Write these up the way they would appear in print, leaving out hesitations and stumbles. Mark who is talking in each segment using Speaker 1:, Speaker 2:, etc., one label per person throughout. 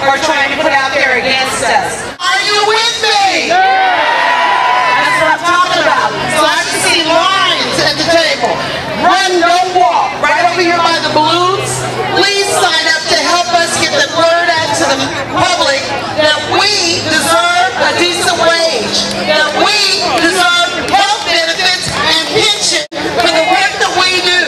Speaker 1: are trying to put out there against us. Are you with me? That's what I'm talking about. So I can see lines at the table. Run, don't walk. Right over here by the balloons. Please sign up to help us get the word out to the public that we deserve a decent wage, that we deserve health benefits and pension for the work that we do,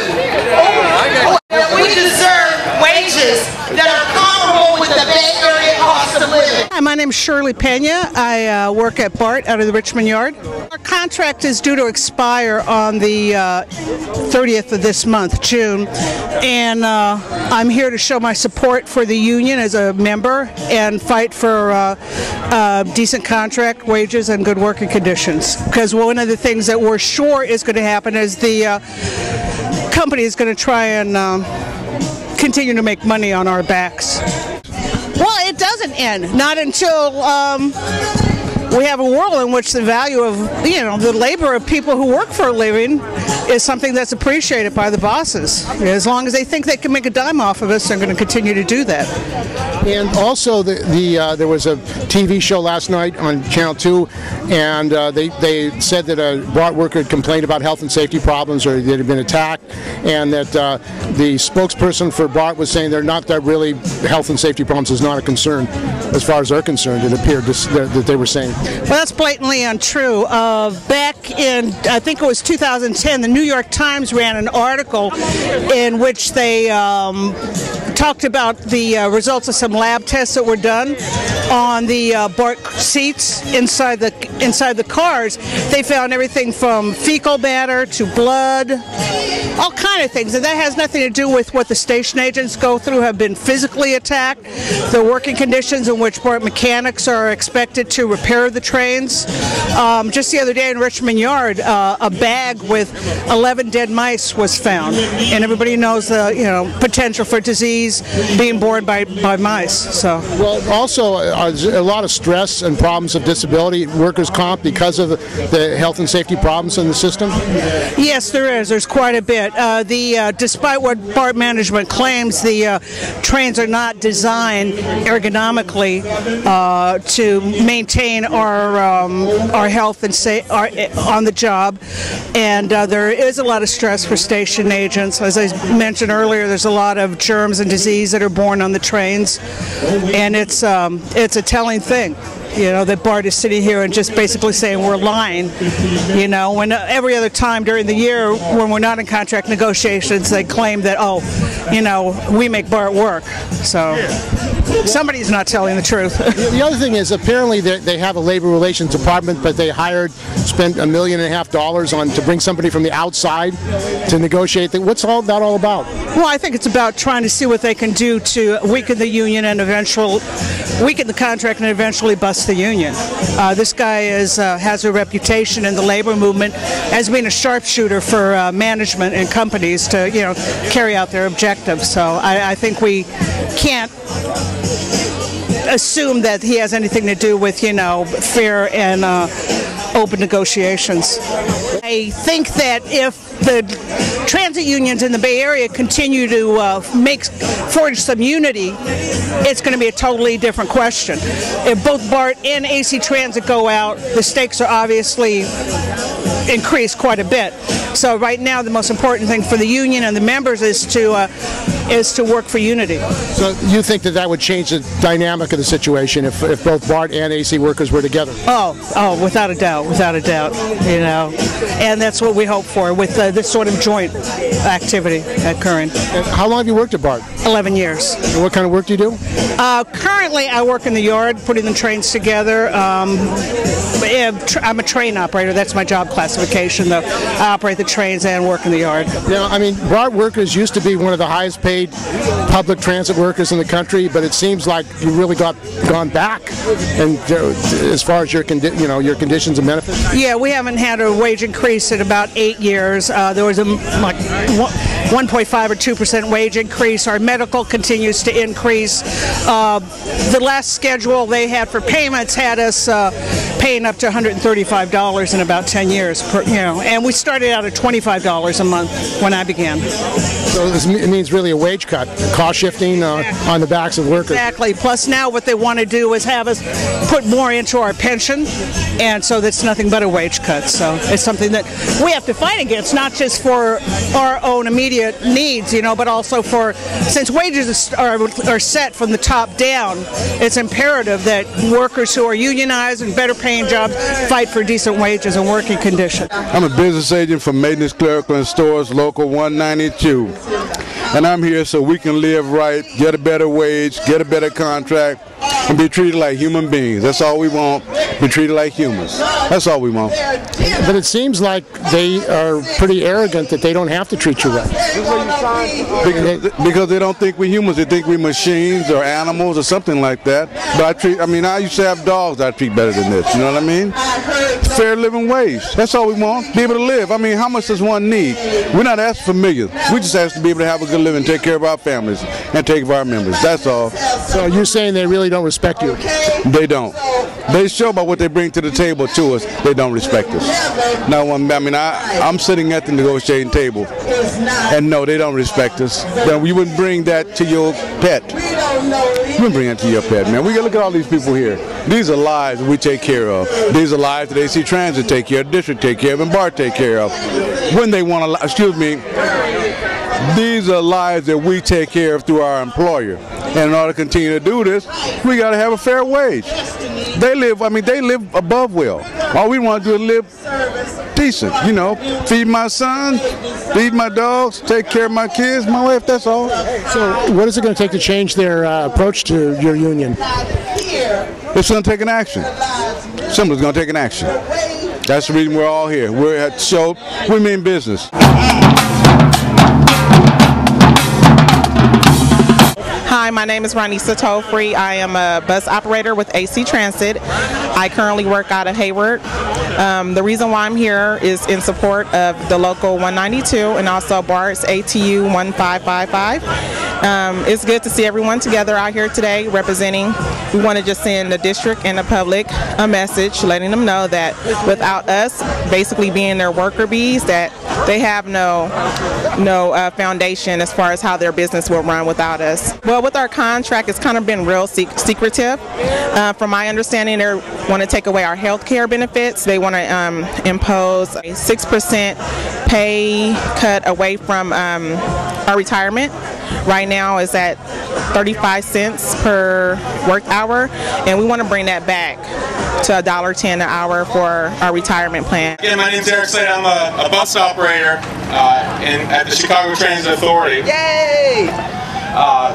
Speaker 1: that we deserve wages that are comparable with the Bay Area cost of living.
Speaker 2: Hi, my name is Shirley Pena. I work at BART out of the Richmond Yard. Our contract is due to expire on the 30th of this month, June, and I'm here to show my support for the union as a member and fight for decent contract, wages, and good working conditions. Because one of the things that we're sure is going to happen is the company is going to try and continue to make money on our backs. Well, it doesn't end. Not until we have a world in which the value of, the labor of people who work for a living is something that's appreciated by the bosses. As long as they think they can make a dime off of us, they're going to continue to do that.
Speaker 3: And also, there was a TV show last night on Channel 2, and they said that a BART worker had complained about health and safety problems or that had been attacked, and that the spokesperson for BART was saying they're not that really health and safety problems is not a concern as far as they're concerned. It appeared that they were saying.
Speaker 2: Well, that's blatantly untrue. Back in, I think it was 2010, the New York Times ran an article in which they talked about the results of some lab tests that were done on the BART seats inside the cars. They found everything from fecal matter to blood, all kind of things, and that has nothing to do with what the station agents go through, have been physically attacked, the working conditions in which BART mechanics are expected to repair the trains. Just the other day in Richmond Yard, a bag with 11 dead mice was found, and everybody knows the potential for disease being borne by mice. So,
Speaker 3: well, also a lot of stress and problems of disability, workers' comp, because of the health and safety problems in the system.
Speaker 2: Yes, there is. There's quite a bit. Despite what BART management claims, the trains are not designed ergonomically to maintain our health and on the job, and there is a lot of stress for station agents. As I mentioned earlier, there's a lot of germs and disease that are born on the trains, and it's a telling thing. That BART is sitting here and just basically saying we're lying. When every other time during the year when we're not in contract negotiations, they claim that, we make BART work. So somebody's not telling the truth.
Speaker 3: The other thing is, apparently they have a labor relations department, but they spent $1.5 million to bring somebody from the outside to negotiate. What's all that all about?
Speaker 2: Well, I think it's about trying to see what they can do to weaken the union and weaken the contract and eventually bust the union. This guy has a reputation in the labor movement as being a sharpshooter for management and companies to carry out their objectives. So I think we can't assume that he has anything to do with fair and open negotiations. I think that if the transit unions in the Bay Area continue to forge some unity, it's going to be a totally different question. If both BART and AC Transit go out, the stakes are obviously increased quite a bit. So right now, the most important thing for the union and the members is to work for unity.
Speaker 3: So you think that would change the dynamic of the situation if both BART and AC workers were together?
Speaker 2: Oh, without a doubt, and that's what we hope for with this sort of joint activity occurring.
Speaker 3: And how long have you worked at BART?
Speaker 2: 11 years.
Speaker 3: And what kind of work do you do?
Speaker 2: Currently, I work in the yard, putting the trains together. I'm a train operator. That's my job classification, though. I operate the trains and work in the yard.
Speaker 3: Yeah, I mean, BART workers used to be one of the highest paid public transit workers in the country, but it seems like you really gone back, and as far as your conditions and benefits.
Speaker 2: Yeah, we haven't had a wage increase in about 8 years. There was a 1.5 or 2% wage increase. Our medical continues to increase. The last schedule they had for payments had us paying up to $135 in about 10 years, and we started out at $25 a month when I began.
Speaker 3: So it means really a wage cut, cost shifting on the backs of workers.
Speaker 2: Exactly. Plus now what they want to do is have us put more into our pension, and so that's nothing but a wage cut. So it's something that we have to fight against, not just for our own immediate needs, but also since wages are set from the top down, it's imperative that workers who are unionized and better paying jobs fight for decent wages and working conditions.
Speaker 4: I'm a business agent for Maintenance Clerical and Stores Local 192. And I'm here so we can live right, get a better wage, get a better contract, and be treated like human beings. That's all we want. Be treated like humans. That's all we want.
Speaker 3: But it seems like they are pretty arrogant that they don't have to treat you right.
Speaker 4: Because they don't think we're humans. They think we're machines or animals or something like that. But I used to have dogs I treat better than this. You know what I mean? Fair living wage. That's all we want. Be able to live. How much does one need? We're not asking for millions. We just ask to be able to have a good living, take care of our families, and take care of our members. That's all.
Speaker 3: So you're saying they really don't respect you?
Speaker 4: They don't. They show by what they bring to the table to us, they don't respect us. Now, I'm sitting at the negotiating table, and no, they don't respect us. Then we wouldn't bring that to your pet. You wouldn't bring that to your pet, man. We gotta look at all these people here. These are lives that we take care of. These are lives that AC Transit take care of, District take care of, and BART take care of. When they want to, these are lives that we take care of through our employer. And in order to continue to do this, we got to have a fair wage. They live above well. All we want to do is live decent, feed my son, feed my dogs, take care of my kids, my wife, that's all.
Speaker 3: So what is it going to take to change their approach to your union?
Speaker 4: It's going to take an action. Somebody's going to take an action. That's the reason we're all here. We're at the show. We mean business.
Speaker 5: Hi, my name is Ronisa Tolfree. I am a bus operator with AC Transit. I currently work out of Hayward. The reason why I'm here is in support of the local 192 and also BART ATU 1555. It's good to see everyone together out here today representing. We want to just send the district and the public a message letting them know that without us basically being their worker bees, that they have no foundation as far as how their business will run without us. Well, with our contract, it's kind of been real secretive. From my understanding, they want to take away our health care benefits. They want to impose a 6% pay cut away from our retirement. Right now is at 35 cents per work hour, and we want to bring that back to $1.10 an hour for our retirement plan.
Speaker 6: Again, my name is Eric Slade. I'm a bus operator at the Chicago Transit Authority.
Speaker 1: Yay!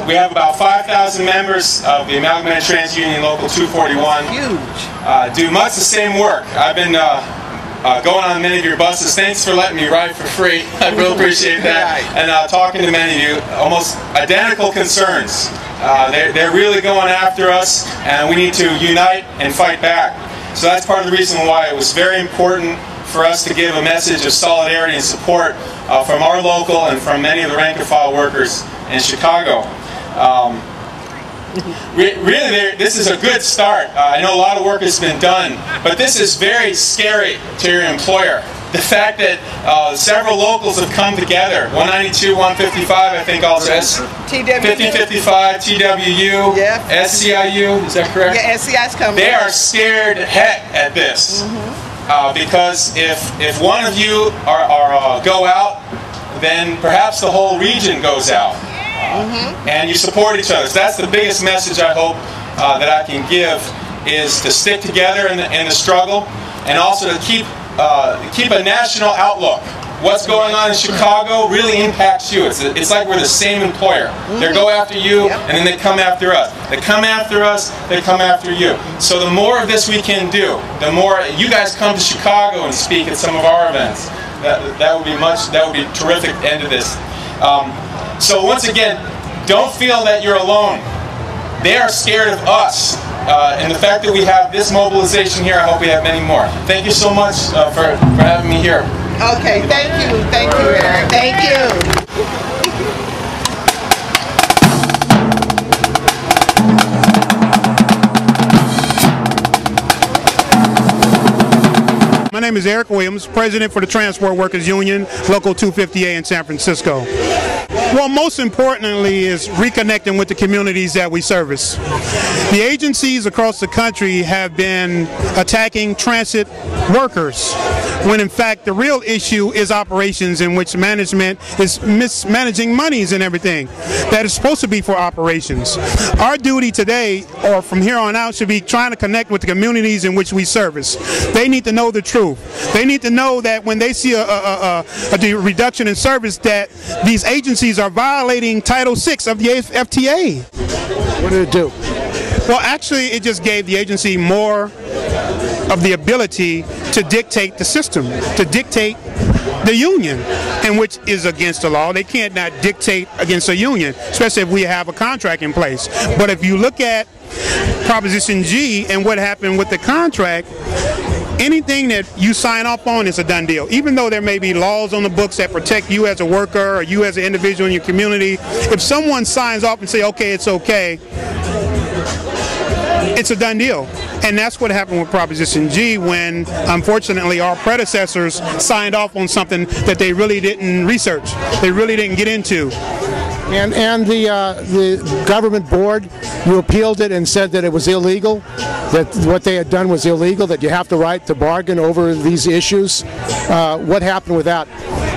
Speaker 6: We have about 5,000 members of the Amalgamated Transit Union Local 241.
Speaker 1: Huge.
Speaker 6: Do much the same work. I've been going on many of your buses. Thanks for letting me ride for free. I really appreciate that. And talking to many of you, almost identical concerns. They're really going after us, and we need to unite and fight back. So that's part of the reason why it was very important for us to give a message of solidarity and support from our local and from many of the rank and file workers in Chicago. Really, this is a good start. I know a lot of work has been done, but this is very scary to your employer. The fact that several locals have come together, 192, 155, I think also, 5055, TWU, yeah. SCIU, is that correct?
Speaker 1: Yeah, SCI's coming.
Speaker 6: They are scared heck at this. Because if one of you go out, then perhaps the whole region goes out. And you support each other. So that's the biggest message I hope that I can give, is to stick together in the struggle, and also to keep a national outlook. What's going on in Chicago really impacts you. It's like we're the same employer. They go after you, and then they come after us. They come after us, they come after you. So the more of this we can do, the more you guys come to Chicago and speak at some of our events. That would be a terrific end to this. So once again, don't feel that you're alone. They are scared of us. And the fact that we have this mobilization here, I hope we have many more. Thank you so much for having me here.
Speaker 1: Okay, thank you, Eric. Thank you.
Speaker 7: name is Eric Williams, President for the Transport Workers Union, Local 250A in San Francisco. Well, most importantly is reconnecting with the communities that we service. The agencies across the country have been attacking transit workers, when in fact the real issue is operations, in which management is mismanaging monies and everything that is supposed to be for operations. Our duty today, or from here on out, should be trying to connect with the communities in which we service. They need to know the truth. They need to know that when they see a reduction in service, that these agencies are violating Title VI of the FTA.
Speaker 3: What did it do?
Speaker 7: Well, actually, it just gave the agency more of the ability to dictate the system, to dictate the union, and which is against the law. They can't not dictate against a union, especially if we have a contract in place. But if you look at Proposition G and what happened with the contract, anything that you sign off on is a done deal. Even though there may be laws on the books that protect you as a worker or you as an individual in your community, if someone signs off and say, okay, it's okay, it's a done deal. And that's what happened with Proposition G, when unfortunately our predecessors signed off on something that they really didn't research, they really didn't get into.
Speaker 3: And the government board, you appealed it and said that it was illegal, that what they had done was illegal, that you have the right to bargain over these issues. What happened with that?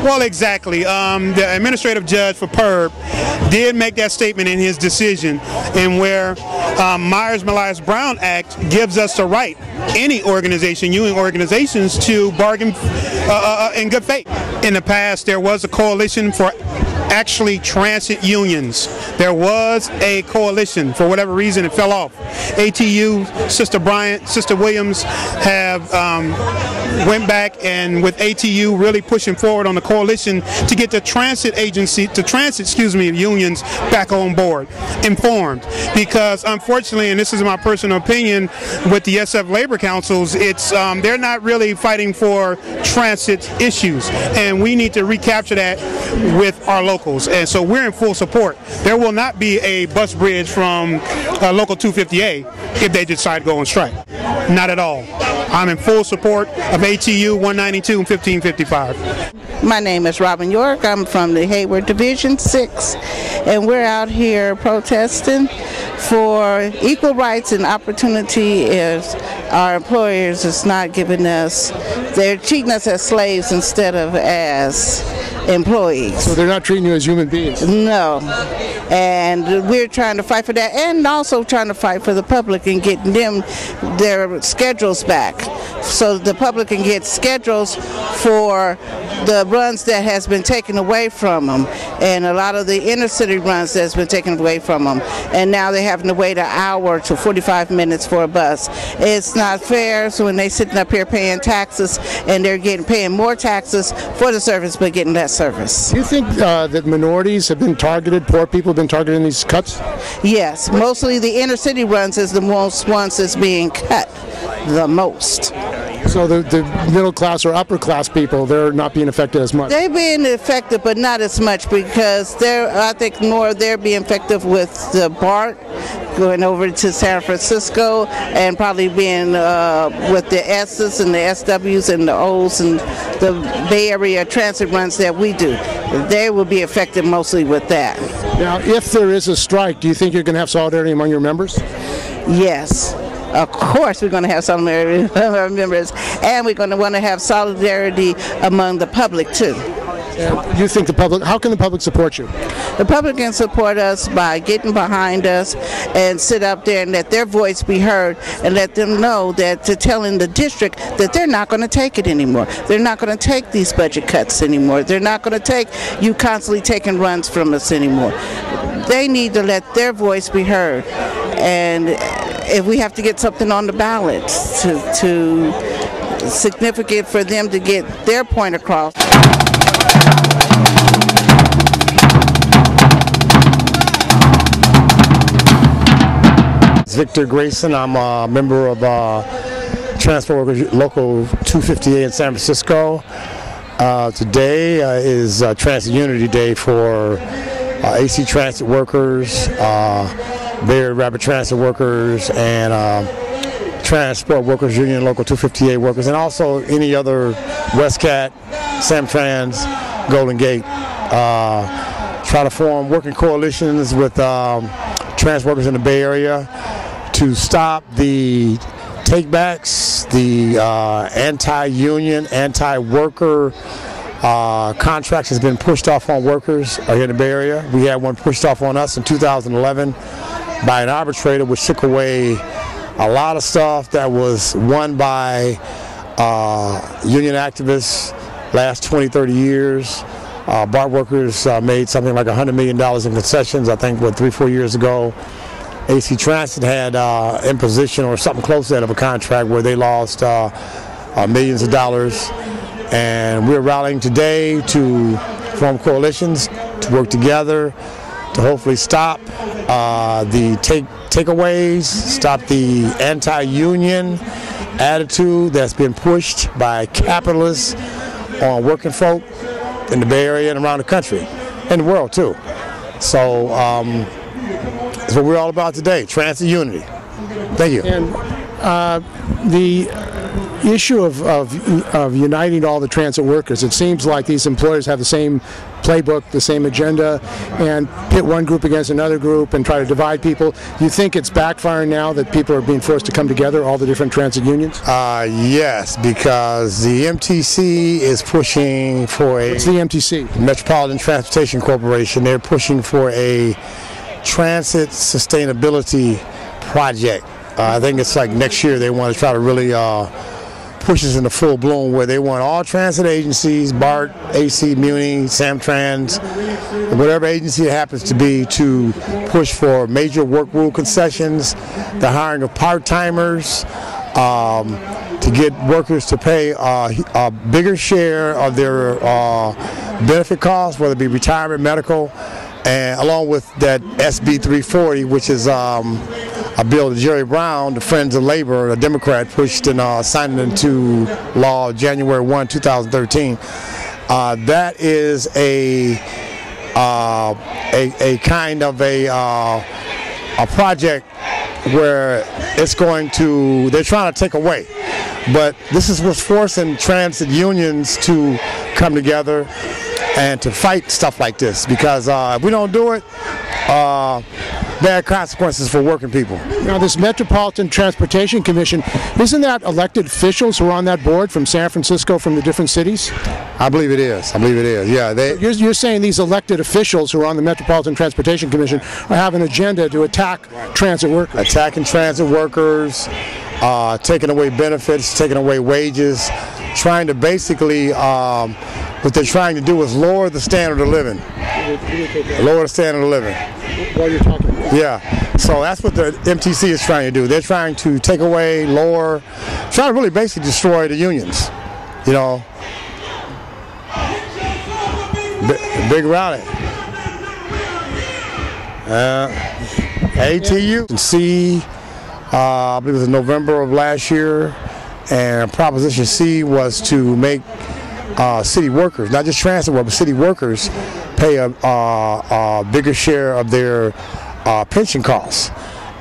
Speaker 7: Well, exactly. The administrative judge for PERB did make that statement in his decision, and where Myers-Brown Act gives us the right, any organization, union organizations, to bargain in good faith. In the past, there was a coalition for actually transit unions. There was a coalition. For whatever reason, it fell off. ATU, Sister Bryant, Sister Williams have went back, and with ATU really pushing forward on the coalition to get the transit unions back on board, informed. Because unfortunately, and this is my personal opinion, with the SF labor councils, it's they're not really fighting for transit issues, and we need to recapture that with our locals. And so we're in full support. There will not be a bus bridge from Local 250A if they decide to go on strike. Not at all. I'm in full support of ATU 192 and 1555.
Speaker 8: My name is Robin York. I'm from the Hayward Division 6, and we're out here protesting for equal rights and opportunity. As our employers is not giving us, they're treating us as slaves instead of as employees.
Speaker 3: So they're not treating you as human beings?
Speaker 8: No. And we're trying to fight for that, and also trying to fight for the public and getting them their schedules back, so the public can get schedules for the runs that has been taken away from them, and a lot of the inner city runs that's been taken away from them, and now they're having to wait an hour to 45 minutes for a bus. It's not fair. So when they're sitting up here paying taxes, and they're paying more taxes for the service but getting less service.
Speaker 3: Do you think that minorities have been targeted, poor people have been targeted in these cuts?
Speaker 8: Yes, mostly the inner city runs is the most ones that's being cut the most.
Speaker 3: So the middle class or upper class people, they're not being affected as much?
Speaker 8: They're being affected, but not as much, because I think more they're being affected with the BART going over to San Francisco, and probably being with the S's and the SWs and the O's and the Bay Area transit runs that we do. They will be affected mostly with that.
Speaker 3: Now, if there is a strike, do you think you're going to have solidarity among your members?
Speaker 8: Yes. Of course we're going to have solidarity among our members, and we're going to want to have solidarity among the public too.
Speaker 3: You think the public, how can the public support you?
Speaker 8: The public can support us by getting behind us and sit up there and let their voice be heard, and let them know that, to telling the district that they're not going to take it anymore. They're not going to take these budget cuts anymore. They're not going to take you constantly taking runs from us anymore. They need to let their voice be heard, and if we have to get something on the ballot to significant for them to get their point across.
Speaker 9: Victor Grayson. I'm a member of Transport Workers Local 250A in San Francisco. Today is Transit Unity Day for AC Transit workers, Bay Area Rapid Transit workers, and Transport Workers Union, Local 258 workers, and also any other Westcat, Samtrans, Golden Gate. Try to form working coalitions with trans workers in the Bay Area to stop the takebacks, the anti-union, anti-worker contracts has been pushed off on workers here in the Bay Area. We had one pushed off on us in 2011 by an arbitrator, which took away a lot of stuff that was won by union activists last 20, 30 years. BART workers made something like $100 million in concessions, I think, 3-4 years ago. AC Transit had imposition or something close to that of a contract where they lost millions of dollars. And we're rallying today to form coalitions, to work together, to hopefully stop the takeaways, stop the anti-union attitude that's been pushed by capitalists on working folk in the Bay Area and around the country, and the world too. So that's what we're all about today, transit unity. Thank you.
Speaker 3: And the issue of uniting all the transit workers, it seems like these employers have the same playbook, the same agenda, and pit one group against another group and try to divide people. You think it's backfiring now that people are being forced to come together, all the different transit unions?
Speaker 9: Yes, because the MTC is pushing for a...
Speaker 3: What's the MTC?
Speaker 9: Metropolitan Transportation Corporation. They're pushing for a transit sustainability project. I think it's like next year they want to try to really push us into full bloom, where they want all transit agencies, BART, AC, Muni, Samtrans, whatever agency it happens to be, to push for major work rule concessions, the hiring of part-timers, to get workers to pay a bigger share of their benefit costs, whether it be retirement, medical, and along with that SB 340, which is a bill that Jerry Brown, the Friends of Labor, a Democrat, pushed and signed into law January 1, 2013. That is a kind of a project where it's going to, they're trying to take away. But this is what's forcing transit unions to come together and to fight stuff like this, because if we don't do it, bad consequences for working people.
Speaker 3: Now, this Metropolitan Transportation Commission, isn't that elected officials who are on that board from San Francisco, from the different cities?
Speaker 9: I believe it is. Yeah,
Speaker 3: You're saying these elected officials who are on the Metropolitan Transportation Commission have an agenda to attack transit workers?
Speaker 9: Attacking transit workers, taking away benefits, taking away wages, trying to basically, what they're trying to do is lower the standard of living. Lower the standard of living.
Speaker 3: While you're talking about.
Speaker 9: Yeah, so that's what the MTC is trying to do. They're trying to take away, lower, trying to really basically destroy the unions. You know, big rally. ATU and C, I believe it was in November of last year, and Proposition C was to make city workers, not just transit workers, but city workers, pay a bigger share of their pension costs.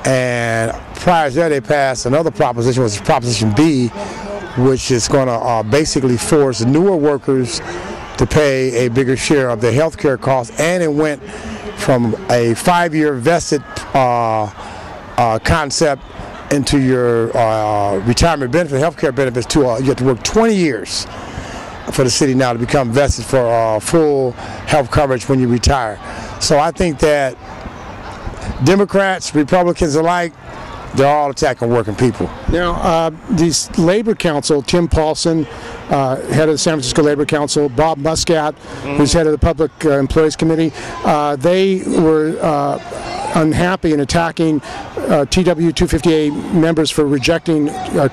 Speaker 9: And prior to that, they passed another proposition, which is Proposition B, which is going to basically force newer workers to pay a bigger share of their health care costs. And it went from a 5-year vested concept into your retirement benefit, health care benefits, to you have to work 20 years for the city now to become vested for full health coverage when you retire. So I think that Democrats, Republicans alike, they're all attacking working people.
Speaker 3: Now, this Labor Council, Tim Paulson, head of the San Francisco Labor Council, Bob Muscat, who's head of the Public Employees Committee, they were unhappy and attacking TW 258 members for rejecting a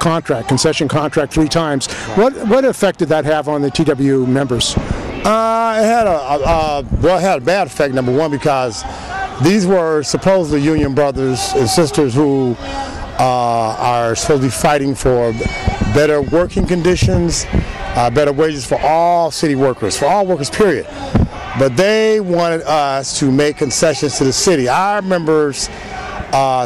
Speaker 3: concession contract 3 times. What effect did that have on the TW members?
Speaker 9: It had a bad effect, number one, because these were supposedly union brothers and sisters who are supposed to be fighting for better working conditions, better wages for all city workers, for all workers, period. But they wanted us to make concessions to the city. Our members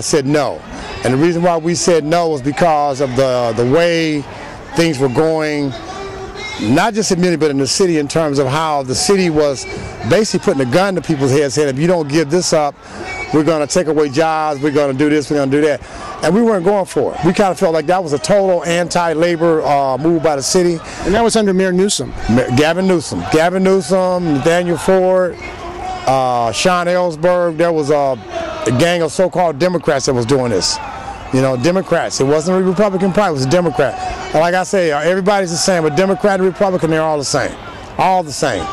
Speaker 9: said no. And the reason why we said no was because of the way things were going, not just in Muni, but in the city, in terms of how the city was basically putting a gun to people's heads, saying, if you don't give this up, we're going to take away jobs, we're going to do this, we're going to do that. And we weren't going for it. We kind of felt like that was a total anti-labor move by the city.
Speaker 3: And that was under Mayor Newsom.
Speaker 9: Gavin Newsom, Nathaniel Ford, Sean Ellsberg. There was a gang of so-called Democrats that was doing this. You know, Democrats. It wasn't a Republican Party, it was a Democrat. And like I say, everybody's the same, but Democrat and Republican, they're all the same. All the same.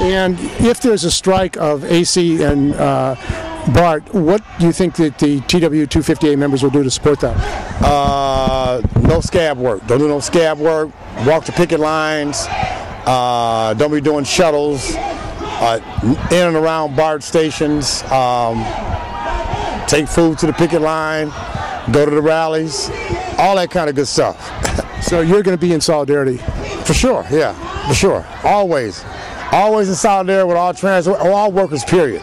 Speaker 3: And if there's a strike of AC and BART, what do you think that the TW 250A members will do to support that?
Speaker 9: No scab work. Don't do no scab work. Walk the picket lines. Don't be doing shuttles in and around BART stations. Take food to the picket line. Go to the rallies. All that kind of good stuff.
Speaker 3: So you're going to be in solidarity?
Speaker 9: For sure, yeah, for sure. Always. Always in solidarity with all workers, period.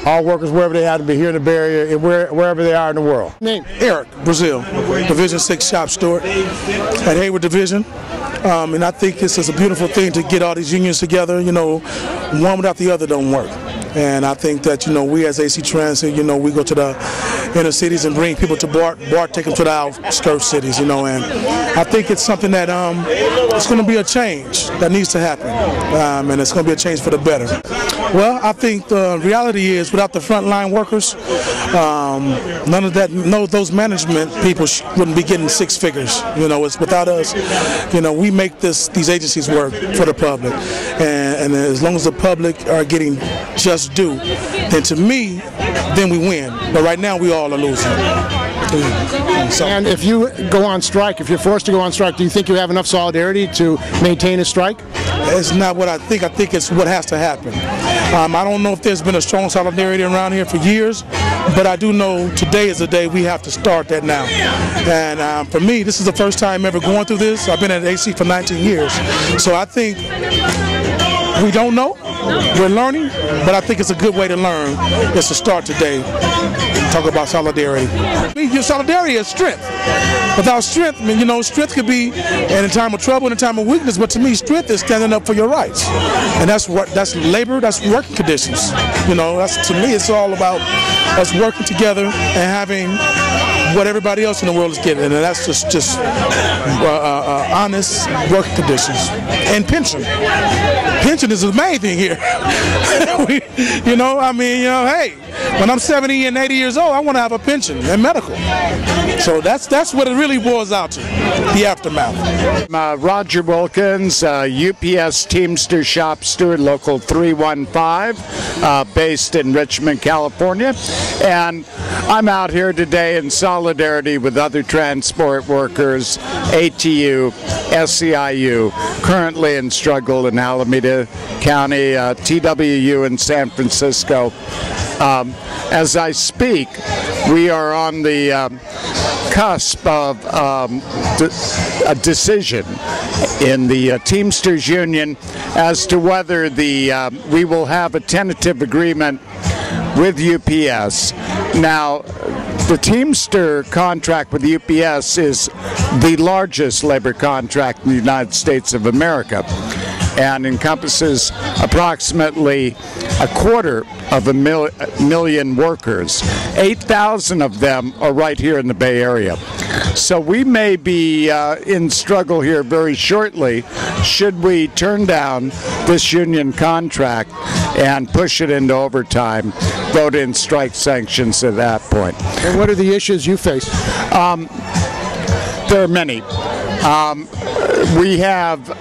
Speaker 9: All workers, wherever they happen to be here in the Bay Area and wherever they are in the world.
Speaker 10: Name? Eric, Brazil, Division 6 shop steward at Hayward Division. And I think this is a beautiful thing to get all these unions together. You know, one without the other don't work. And I think that, you know, we as AC Transit, you know, we go to the inner cities and bring people to BART. BART take them to the outskirt cities, you know, and I think it's something that it's going to be a change that needs to happen, and it's going to be a change for the better. Well, I think the reality is without the frontline workers, none of that, those management people wouldn't be getting six figures. You know, it's without us. You know, we make these agencies work for the public, and as long as the public are getting just due, then to me, then we win. But right now, we all are losing. So.
Speaker 3: And if you go on strike, if you're forced to go on strike, do you think you have enough solidarity to maintain a strike?
Speaker 10: It's not what I think. I think it's what has to happen. I don't know if there's been a strong solidarity around here for years, but I do know today is the day we have to start that now. And for me, this is the first time ever going through this. I've been at AC for 19 years. So I think we don't know. We're learning, but I think it's a good way to learn is to start today and talk about solidarity. Your solidarity is strength. Without strength, I mean, you know, strength could be in a time of trouble, in a time of weakness, but to me, strength is standing up for your rights. And that's labor, that's working conditions. You know, to me, it's all about us working together and having what everybody else in the world is getting, and that's just honest working conditions. And pension. Pension is the main thing here. You know, I mean, you know, hey, when I'm 70 and 80 years old, I want to have a pension and medical. So that's what it really boils out to, the aftermath.
Speaker 11: Roger Wilkins, UPS Teamster Shop Steward, Local 315, based in Richmond, California. And I'm out here today in solidarity with other transport workers, ATU, SEIU, currently in struggle in Alameda County, TWU in San Francisco. As I speak, we are on the cusp of a decision in the Teamsters Union as to whether we will have a tentative agreement with UPS. Now, the Teamster contract with UPS is the largest labor contract in the United States of America and encompasses approximately 250,000 workers. 8,000 of them are right here in the Bay Area. So we may be in struggle here very shortly should we turn down this union contract and push it into overtime, vote in strike sanctions at that point.
Speaker 3: And what are the issues you face?
Speaker 11: There are many. We have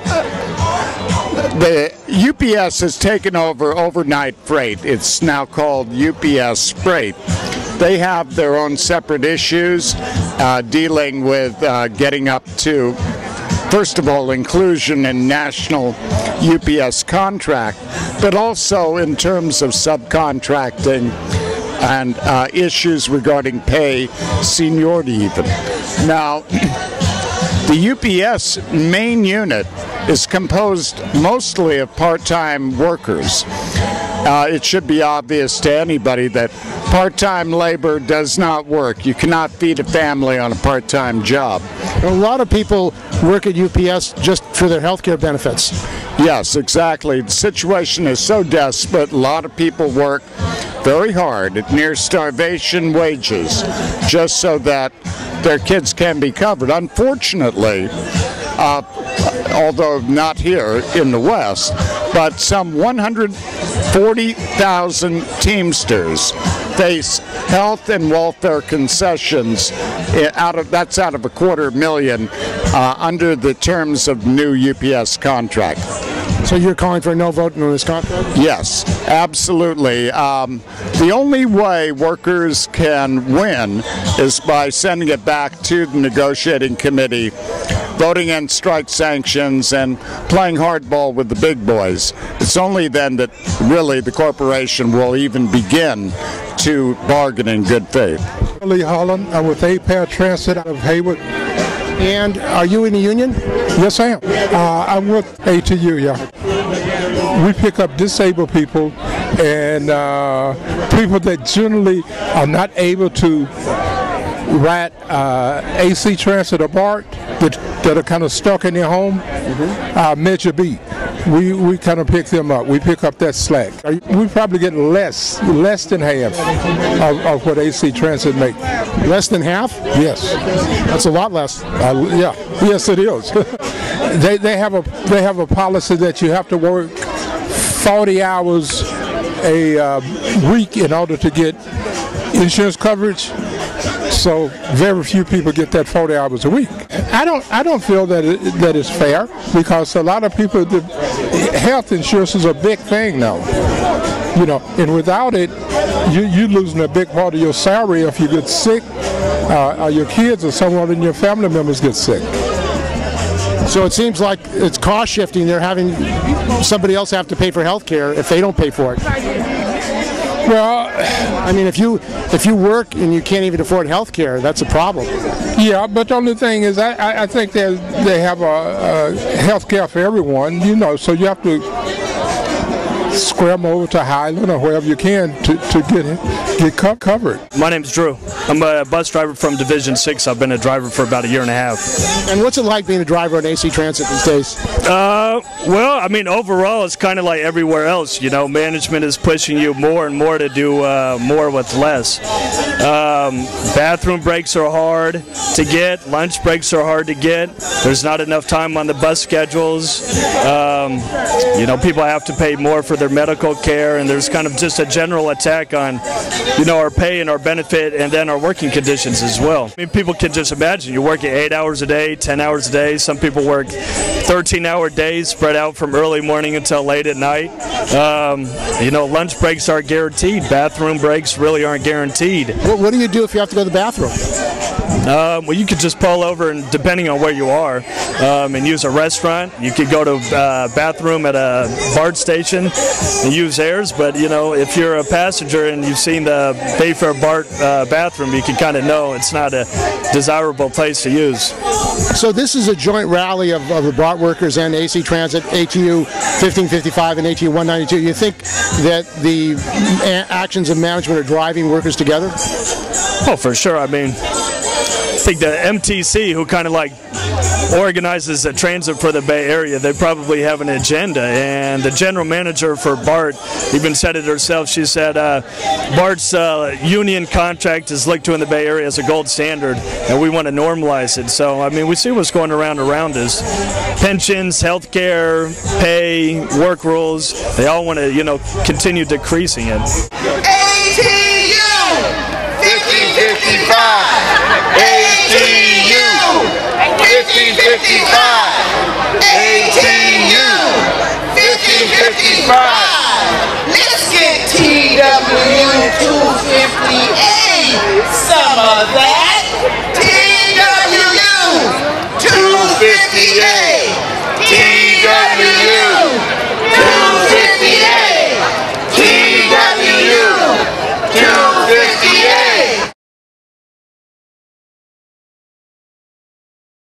Speaker 11: the UPS has taken over overnight freight. It's now called UPS Freight. They have their own separate issues dealing with getting up to, first of all, inclusion in national UPS contract, but also in terms of subcontracting and issues regarding pay, seniority even. Now, the UPS main unit is composed mostly of part-time workers. It should be obvious to anybody that part-time labor does not work. You cannot feed a family on a part-time job.
Speaker 3: A lot of people work at UPS just for their health care benefits.
Speaker 11: Yes, exactly. The situation is so desperate. A lot of people work very hard at near starvation wages just so that their kids can be covered. Unfortunately, although not here in the West, but some 140,000 Teamsters face health and welfare concessions out of 250,000 under the terms of new UPS contract.
Speaker 3: So you're calling for a no vote on this contract?
Speaker 11: Yes, absolutely. The only way workers can win is by sending it back to the negotiating committee, voting in strike sanctions, and playing hardball with the big boys. It's only then that really the corporation will even begin to bargain in good faith.
Speaker 12: Lee Holland, I'm with APAT Transit out of Hayward.
Speaker 3: And are you in the union?
Speaker 12: Yes, I am. I'm with ATU, yeah. We pick up disabled people and people that generally are not able to ride AC Transit or BART that are kind of stuck in their home. Measure B. We kind of pick them up. We pick up that slack. We probably get less than half of what AC Transit make.
Speaker 3: Less than half?
Speaker 12: Yes.
Speaker 3: That's a lot less.
Speaker 12: Yeah. Yes, it is. They have a policy that you have to work 40 hours a week in order to get insurance coverage. So very few people get that 40 hours a week. I don't feel that that is fair, because a lot of people, the health insurance is a big thing now. You know, and without it, you're losing a big part of your salary if you get sick, or your kids or someone in your family members get sick.
Speaker 3: So it seems like it's cost shifting. They're having somebody else have to pay for health care if they don't pay for it.
Speaker 12: Well,
Speaker 3: I mean, if you work and you can't even afford health care, that's a problem.
Speaker 12: Yeah, but the only thing is, I think they have a health care for everyone, you know, so you have to scram over to Highland or wherever you can to get covered.
Speaker 13: My name's Drew. I'm a bus driver from Division 6. I've been a driver for about a year and a half.
Speaker 3: And what's it like being a driver on AC Transit these days?
Speaker 13: Well, I mean, overall, it's kind of like everywhere else. You know, management is pushing you more and more to do more with less. Bathroom breaks are hard to get. Lunch breaks are hard to get. There's not enough time on the bus schedules. You know, people have to pay more for their medical care, and there's kind of just a general attack on, you know, our pay and our benefit, and then our working conditions as well. I mean, people can just imagine, you're working 8 hours a day, 10 hours a day. Some people work 13-hour days spread out from early morning until late at night. You know, lunch breaks are guaranteed. Bathroom breaks really aren't guaranteed.
Speaker 3: What do you do if you have to go to the bathroom?
Speaker 13: Well, you could just pull over, and depending on where you are, and use a restaurant. You could go to bathroom at a BART station and use theirs. But you know, if you're a passenger and you've seen the Bayfair BART bathroom, you can kind of know it's not a desirable place to use.
Speaker 3: So this is a joint rally of the BART workers and AC Transit, ATU 1555 and ATU 192. You think that the actions of management are driving workers together?
Speaker 13: Oh, for sure. I mean, I think the MTC, who kind of like organizes the transit for the Bay Area, they probably have an agenda. And the general manager for BART even said it herself. She said BART's union contract is looked to in the Bay Area as a gold standard, and we want to normalize it. So, I mean, we see what's going around us. Pensions, health care, pay, work rules, they all want to, you know, continue decreasing it.
Speaker 1: ATU 1555. ATU 1555. ATU 1555. Let's get TW 258 some of that.